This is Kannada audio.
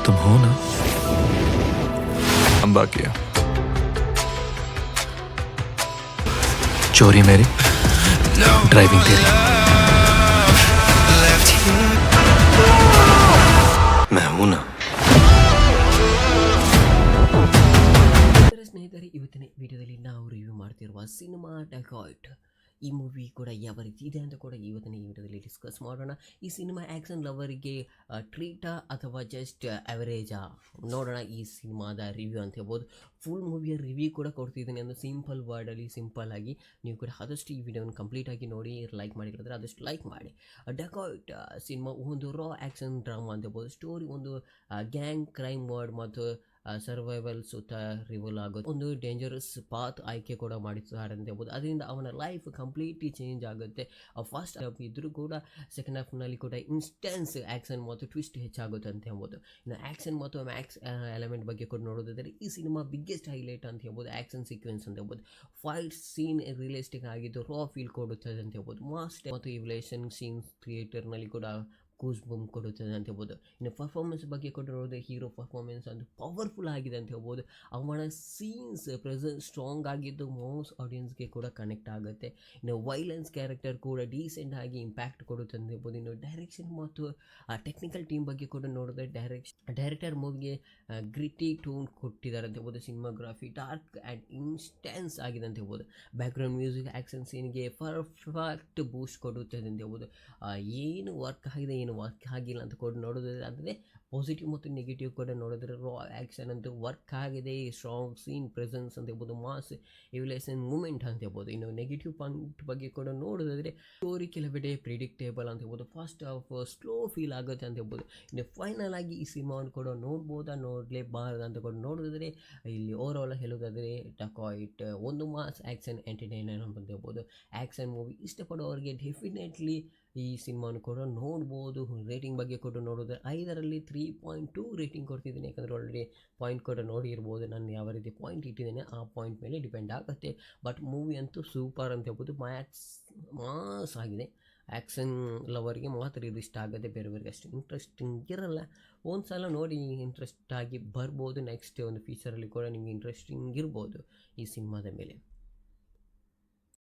तुम हो ना हम बाकी है चोरी मेरी ड्राइविंग तेरी मैं हूं ना ಸ್ನೇಹಿತರೆ, ಇವತ್ತಿನ ವಿಡಿಯೋದಲ್ಲಿ ನಾವು ರಿವ್ಯೂ ಮಾಡ್ತಿರುವ ಸಿನಿಮಾ ಡೆಕಾಯ್ಟ್ ಈ ಮೂವಿ ಕೂಡ ಯಾವ ರೀತಿ ಇದೆ ಅಂತ ಕೂಡ ಇವತ್ತಿನ ಈ ವಿಡಿಯೋದಲ್ಲಿ ಡಿಸ್ಕಸ್ ಮಾಡೋಣ. ಈ ಸಿನಿಮಾ ಆ್ಯಕ್ಷನ್ ಲವರಿಗೆ ಟ್ರೀಟಾ ಅಥವಾ ಜಸ್ಟ್ ಅವರೇಜಾ ನೋಡೋಣ. ಈ ಸಿನಿಮಾದ ರಿವ್ಯೂ ಅಂತ ಹೇಳ್ಬೋದು. ಫುಲ್ ಮೂವಿಯ ರಿವ್ಯೂ ಕೂಡ ಕೊಡ್ತಿದ್ದೀನಿ ಅಂದರೆ ಸಿಂಪಲ್ ವರ್ಡಲ್ಲಿ ಸಿಂಪಲ್ ಆಗಿ ನೀವು ಕೂಡ ಆದಷ್ಟು ಈ ವಿಡಿಯೋನ ಕಂಪ್ಲೀಟಾಗಿ ನೋಡಿ. ಲೈಕ್ ಮಾಡಿದ್ರೆ ಆದಷ್ಟು ಲೈಕ್ ಮಾಡಿ. ಡೆಕಾಯ್ಟ್ ಸಿನಿಮಾ ಒಂದು ರಾ ಆ್ಯಕ್ಷನ್ ಡ್ರಾಮಾ ಅಂತ ಹೇಳ್ಬೋದು. ಸ್ಟೋರಿ ಒಂದು ಗ್ಯಾಂಗ್ ಕ್ರೈಮ್ ವರ್ಡ್ ಮತ್ತು ಸರ್ವೈವಲ್ ಸುತ್ತ ರಿವಲ್ ಆಗೋದು. ಒಂದು ಡೇಂಜರಸ್ ಪಾತ್ ಆಯ್ಕೆ ಕೂಡ ಮಾಡಿದ್ದಾರೆ ಅಂತ ಹೇಳ್ಬೋದು. ಅದರಿಂದ ಅವನ ಲೈಫ್ ಕಂಪ್ಲೀಟ್ಲಿ ಚೇಂಜ್ ಆಗುತ್ತೆ. ಫಸ್ಟ್ ಹಾಫ್ ಇದ್ರೂ ಕೂಡ ಸೆಕೆಂಡ್ ಹಾಫ್ನಲ್ಲಿ ಕೂಡ ಇನ್ಸ್ಟೆನ್ಸ್ ಆ್ಯಕ್ಷನ್ ಮತ್ತು ಟ್ವಿಸ್ಟ್ ಹೆಚ್ಚಾಗುತ್ತೆ ಅಂತ ಹೇಳ್ಬೋದು. ಇನ್ನು ಆ್ಯಕ್ಷನ್ ಮತ್ತು ಮ್ಯಾಕ್ಸ್ ಎಲಿಮೆಂಟ್ ಬಗ್ಗೆ ಕೂಡ ನೋಡೋದಾದರೆ ಈ ಸಿನಿಮಾ ಬಿಗ್ಗೆಸ್ಟ್ ಹೈಲೈಟ್ ಅಂತ ಹೇಳ್ಬೋದು ಆ್ಯಕ್ಷನ್ ಸೀಕ್ವೆನ್ಸ್ ಅಂತ ಹೇಳ್ಬೋದು. ಫೈಟ್ ಸೀನ್ ರಿಯಲಿಸ್ಟಿಕ್ ಆಗಿದ್ದು ರಾ ಫೀಲ್ ಕೊಡುತ್ತದೆ ಅಂತ ಹೇಳ್ಬೋದು. ಮಾಸ್ಟ್ ಮತ್ತು ಇವ್ಲೇಷನ್ ಸೀನ್ಸ್ ಥಿಯೇಟರ್ನಲ್ಲಿ ಕೂಡ ಕೂಸ್ ಬೂಮ್ ಕೊಡುತ್ತದೆ ಅಂತ ಹೇಳ್ಬೋದು. ಇನ್ನು ಪರ್ಫಾರ್ಮೆನ್ಸ್ ಬಗ್ಗೆ ಕೂಡ ನೋಡಿದ್ರೆ ಹೀರೋ ಪರ್ಫಾರ್ಮೆನ್ಸ್ ಒಂದು ಪವರ್ಫುಲ್ ಆಗಿದೆ ಅಂತ ಹೇಳ್ಬೋದು. ಅವನ ಸೀನ್ಸ್ ಪ್ರೆಸೆನ್ಸ್ ಸ್ಟ್ರಾಂಗ್ ಆಗಿದ್ದು ಮೋಸ್ಟ್ ಆಡಿಯನ್ಸ್ಗೆ ಕೂಡ ಕನೆಕ್ಟ್ ಆಗುತ್ತೆ. ಇನ್ನು ವೈಲೆನ್ಸ್ ಕ್ಯಾರೆಕ್ಟರ್ ಕೂಡ ಡೀಸೆಂಟ್ ಆಗಿ ಇಂಪ್ಯಾಕ್ಟ್ ಕೊಡುತ್ತೆ ಅಂತ ಹೇಳ್ಬೋದು. ಇನ್ನು ಡೈರೆಕ್ಷನ್ ಮತ್ತು ಟೆಕ್ನಿಕಲ್ ಟೀಮ್ ಬಗ್ಗೆ ಕೂಡ ನೋಡಿದ್ರೆ ಡೈರೆಕ್ಟರ್ ಮೂವಿಗೆ ಗ್ರಿಟಿ ಟೂನ್ ಕೊಟ್ಟಿದ್ದಾರೆ ಅಂತ ಹೇಳ್ಬೋದು. ಸಿನಿಮಾಗ್ರಫಿ ಡಾರ್ಕ್ ಆ್ಯಂಡ್ ಇನ್ಸ್ಟೆನ್ಸ್ ಆಗಿದೆ ಅಂತ ಹೇಳ್ಬೋದು. ಬ್ಯಾಕ್ಗ್ರೌಂಡ್ ಮ್ಯೂಸಿಕ್ ಆ್ಯಕ್ಷನ್ ಸೀನ್ಗೆ ಪರ್ಫೆಕ್ಟ್ ಬೂಸ್ಟ್ ಕೊಡುತ್ತದೆ ಅಂತ ಹೇಳ್ಬೋದು. ಏನು ವರ್ಕ್ ಆಗಿದೆ ಏನು ವರ್ಕ್ ಆಗಿಲ್ಲ ಅಂತ ಕೂಡ ನೋಡೋದಾದರೆ ಅಂದರೆ ಪಾಸಿಟಿವ್ ಮತ್ತು ನೆಗೆಟಿವ್ ಕೂಡ ನೋಡಿದ್ರೆ ರಾ ಆ್ಯಕ್ಷನ್ ಅಂತೂ ವರ್ಕ್ ಆಗಿದೆ. ಸ್ಟ್ರಾಂಗ್ ಸೀನ್ ಪ್ರೆಸೆನ್ಸ್ ಅಂತ ಹೇಳ್ಬೋದು. ಮಾಸ್ ಇವ್ಲೇಷನ್ ಮೂಮೆಂಟ್ ಅಂತ ಹೇಳ್ಬೋದು. ಇನ್ನು ನೆಗೆಟಿವ್ ಪಾಯಿಂಟ್ ಬಗ್ಗೆ ಕೂಡ ನೋಡೋದಾದರೆ ಸ್ಟೋರಿ ಕೆಲವೆಡೆ ಪ್ರಿಡಿಕ್ಟೇಬಲ್ ಅಂತ ಹೇಳ್ಬೋದು. ಫಸ್ಟ್ ಆಫ್ ಸ್ಲೋ ಫೀಲ್ ಆಗುತ್ತೆ ಅಂತ ಹೇಳ್ಬೋದು. ಇನ್ನು ಫೈನಲ್ ಆಗಿ ಈ ಸಿನಿಮಾವನ್ನು ಕೂಡ ನೋಡ್ಬೋದಾ ನೋಡಲೇಬಾರ್ದು ಅಂತ ಕೂಡ ನೋಡೋದಾದರೆ ಇಲ್ಲಿ ಓವರ್ ಆಲ್ ಹೇಳೋದಾದರೆ ಡೆಕಾಯ್ಟ್ ಒಂದು ಮಾಸ್ ಆ್ಯಕ್ಷನ್ ಎಂಟರ್ಟೈನರ್ ಅಂತ ಹೇಳ್ಬೋದು. ಆ್ಯಕ್ಷನ್ ಮೂವಿ ಇಷ್ಟಪಡೋರಿಗೆ ಡೆಫಿನೆಟ್ಲಿ ಈ ಸಿನಿಮಾನು ಕೂಡ ನೋಡ್ಬೋದು. ರೇಟಿಂಗ್ ಬಗ್ಗೆ ಕೂಡ ನೋಡೋದು 5ರಲ್ಲಿ 3.2 ರೇಟಿಂಗ್ ಕೊಡ್ತಿದ್ದೀನಿ. ಯಾಕಂದರೆ ಆಲ್ರೆಡಿ ಪಾಯಿಂಟ್ ಕೂಡ ನೋಡಿರ್ಬೋದು ನಾನು ಯಾವ ರೀತಿ ಪಾಯಿಂಟ್ ಇಟ್ಟಿದ್ದೇನೆ ಆ ಪಾಯಿಂಟ್ ಮೇಲೆ ಡಿಪೆಂಡ್ ಆಗುತ್ತೆ. ಬಟ್ ಮೂವಿ ಅಂತೂ ಸೂಪರ್ ಅಂತ ಹೇಳ್ಬೋದು. ಮಾಸ್ ಆಗಿದೆ. ಆ್ಯಕ್ಷನ್ ಲವರ್ಗೆ ಮಾತ್ರ ಇದು ಇಷ್ಟ ಆಗುತ್ತೆ, ಬೇರೆಯವ್ರಿಗೆ ಅಷ್ಟು ಇಂಟ್ರೆಸ್ಟಿಂಗ್ ಇರಲ್ಲ. ಒಂದು ಸಲ ನೋಡಿ ಇಂಟ್ರೆಸ್ಟ್ ಆಗಿ ಬರ್ಬೋದು. ನೆಕ್ಸ್ಟ್ ಒಂದು ಫ್ಯೂಚರಲ್ಲಿ ಕೂಡ ನಿಮಗೆ ಇಂಟ್ರೆಸ್ಟಿಂಗ್ ಇರ್ಬೋದು ಈ ಸಿನಿಮಾದ ಮೇಲೆ.